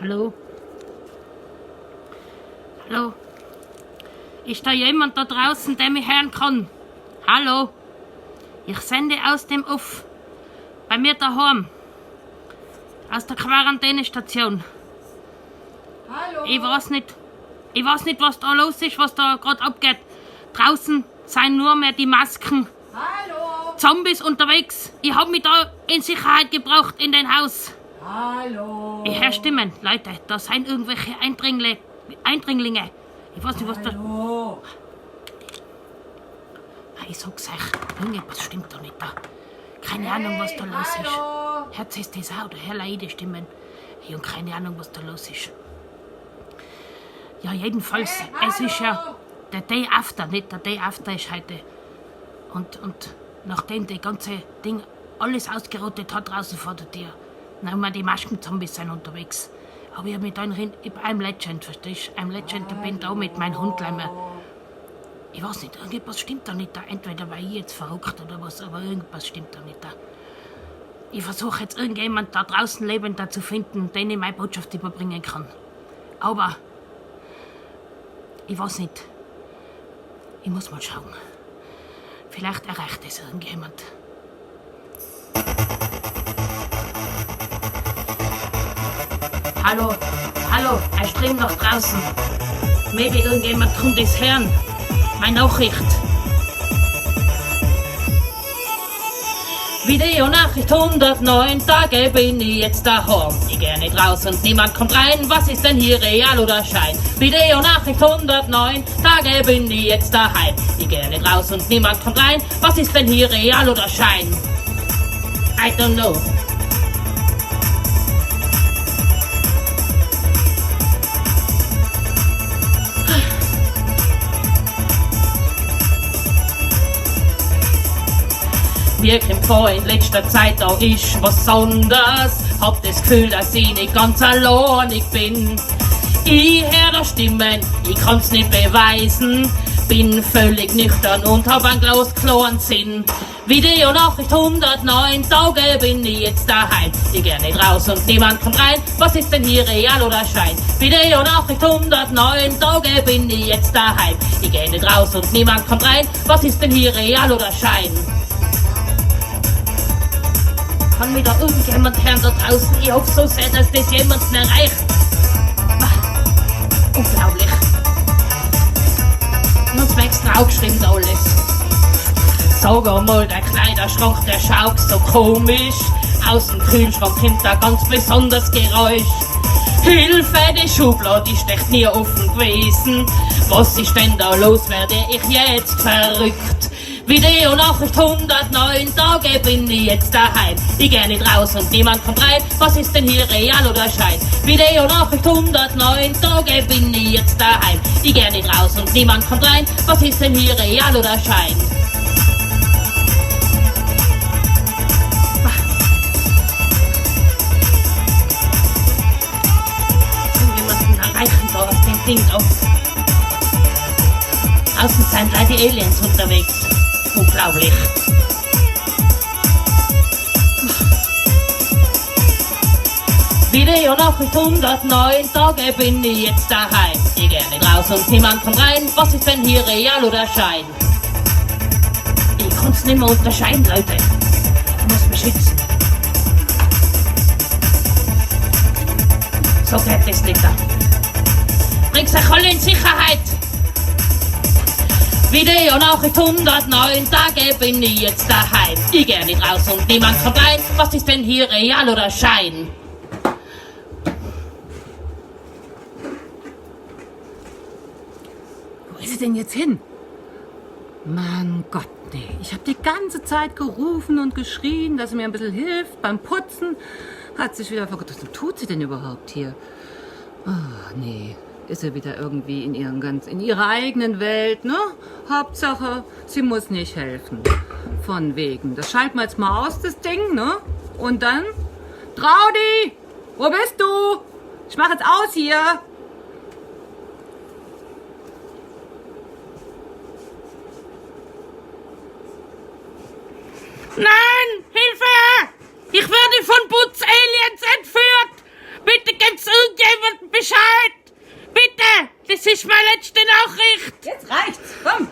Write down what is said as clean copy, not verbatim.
Hallo? Hallo? Ist da jemand da draußen, der mich hören kann? Hallo? Ich sende aus dem Off. Bei mir daheim. Aus der Quarantänestation. Hallo? Ich weiß nicht, was da los ist, was da gerade abgeht. Draußen sind nur mehr die Masken. Hallo? Zombies unterwegs. Ich hab mich da in Sicherheit gebracht in den Haus. Hallo? Ich höre Stimmen. Leute, da sind irgendwelche Eindringlinge. Ich weiß nicht, was da... Hallo? Ich sag's euch, irgendwas stimmt da nicht da. Keine Ahnung, was da los ist. Hört ihr das auch? Da hören ihr die Stimmen. Ich hab keine Ahnung, was da los ist. Ja, jedenfalls, es ist ja der Day After, nicht? Der Day After ist heute. Und nachdem die ganze Ding alles ausgerottet hat draußen vor der Tür, na, die Maskenzombies sind unterwegs. Aber ich hab mich da I'm Legend, verstehst du? I'm Legend, ich bin da mit meinem Hund. Ich weiß nicht, irgendwas stimmt da nicht da. Entweder war ich jetzt verrückt oder was, aber irgendwas stimmt da nicht da. Ich versuche jetzt irgendjemand da draußen lebender zu finden, den ich meine Botschaft überbringen kann. Aber ich weiß nicht. Ich muss mal schauen. Vielleicht erreicht es irgendjemand. Hallo, ein Stream nach draußen. Maybe irgendjemand kann das hören. Meine Nachricht. Videonachricht 109 Tage bin ich jetzt daheim. Ich geh nicht raus und niemand kommt rein. Was ist denn hier real oder Schein? Videonachricht 109 Tage bin ich jetzt daheim. Ich geh nicht raus und niemand kommt rein. Was ist denn hier real oder Schein? I don't know. Mir kommt vor, in letzter Zeit da ist was Sonderes. Hab das Gefühl, dass ich nicht ganz alleinig bin. Ich hör da Stimmen, ich kann's nicht beweisen. Bin völlig nüchtern und hab ein Glas klaren Sinn. Videonachricht 109 Tage bin ich jetzt daheim. Ich geh nicht raus und niemand kommt rein. Was ist denn hier real oder Schein? Videonachricht 109 Tage bin ich jetzt daheim. Ich geh nicht raus und niemand kommt rein. Was ist denn hier real oder Schein? Kann mich da irgendjemand hören da draußen? Ich hoffe so sehr, dass das jemanden erreicht. Unglaublich. Ich hab's mir extra aufgeschrieben da alles. Sag einmal, der Kleiderschrank, der schaut so komisch. Aus dem Kühlschrank kommt ein ganz besonderes Geräusch. Hilfe, die Schublade ist echt nie offen gewesen. Was ist denn da los, werde ich jetzt verrückt? Videonachricht 109 Tage bin ich jetzt daheim. Ich geh nicht raus und niemand kommt rein. Was ist denn hier real oder Schein? Videonachricht 109 Tage bin ich jetzt daheim. Ich geh nicht raus und niemand kommt rein. Was ist denn hier real oder Schein? Irgendjemanden erreichen da aus dem Ding auf. Außen sind leider die Aliens unterwegs. Unglaublich. Videonachricht 109 Tage bin ich jetzt daheim. Ich geh nicht raus und niemand kommt rein. Was ist denn hier real oder Schein? Ich kann's nicht mehr unterscheiden, Leute. Ich muss mich schützen. So geht das nicht da. Bringt's euch alle in Sicherheit. Videonachricht 109 Tage bin ich jetzt daheim. Ich geh nicht raus und niemand kommt rein. Was ist denn hier real oder Schein? Wo ist sie denn jetzt hin? Mann Gott, nee. Ich habe die ganze Zeit gerufen und geschrien, dass sie mir ein bisschen hilft beim Putzen. Hat sich wieder vergessen. Was tut sie denn überhaupt hier? Oh, nee. Ist sie wieder irgendwie in ihrer eigenen Welt, ne? Hauptsache, sie muss nicht helfen. Von wegen. Das schalten wir jetzt mal aus, das Ding, ne? Und dann? Traudi! Wo bist du? Ich mach jetzt aus hier. Nein! Hilfe! Ich werde von Butz Aliens entführt! Bitte gibt's irgendjemand! Bescheid! Bitte! Das ist meine letzte Nachricht! Jetzt reicht's. Komm.